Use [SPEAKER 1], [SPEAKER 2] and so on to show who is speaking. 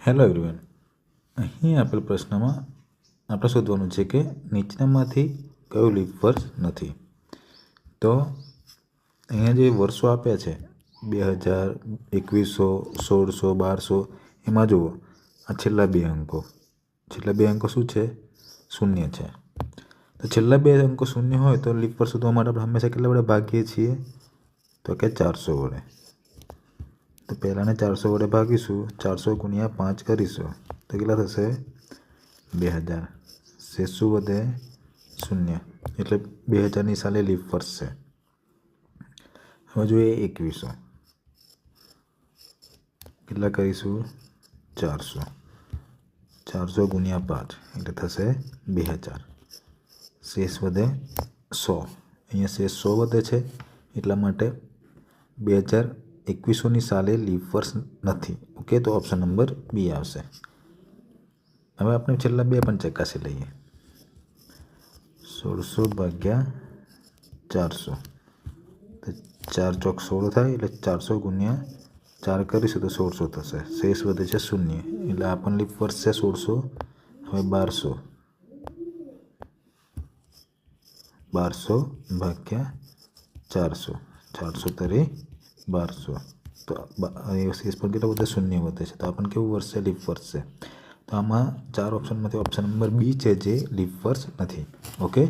[SPEAKER 1] Hello everyone, અહીં આપેલ પ્રશ્નમાં આપણે શોધવાનું છે કે નીચેનામાંથી કયું લીપ વર્ષ નથી. તો અહીંયા જે વર્ષો આપ્યા છે 2000, 2100, 1600, 1200, એમાં જુઓ આ છેલ્લા બે અંકો શું છે? શૂન્ય છે. તો છેલ્લા બે અંકો શૂન્ય હોય તો લીપ વર્ષ શોધવા માટે આપણે હંમેશા કેટલા વડે ભાગીએ છીએ? તો કે 400 વડે. તો પહેલાંને 400 વડે ભાગીશું, 400 ગુણ્યા 5 કરીશું તો કેટલા થશે? 2000. શેષ શું વધે? શૂન્ય. એટલે 2000ની સાલે લીપ વર્ષ છે. હવે જોઈએ 2100. કેટલા કરીશું? 400. 400 ગુણ્યા 5 એટલે થશે 2000. શેષ વધે 100. અહીંયા શેષ 100 વધે છે, એટલા માટે 2021ની સાલે લીપ વર્ષ નથી. ઓકે, તો ઓપ્શન નંબર બી આવશે. હવે આપણે છેલ્લા બે પણ ચકાસી લઈએ. 1600 ભાગ્યા 400 તો 4 ચોક 16 થાય, એટલે 400 ગુણ્યા 4 કરીશું તો 1600 થશે. શેષ વધે છે શૂન્ય, એટલે આ પણ લીપ વર્ષ છે 1600. હવે 1200 ભાગ્યા 400, 400 તરી 1200 તો શેષ પણ કેટલા વધે? શૂન્ય વધે છે. તો આ પણ કેવું વર્ષ છે? લીપ વર્ષ છે. તો આમાં 4 ઓપ્શનમાંથી ઓપ્શન નંબર બી છે જે લીપ વર્ષ નથી. ઓકે.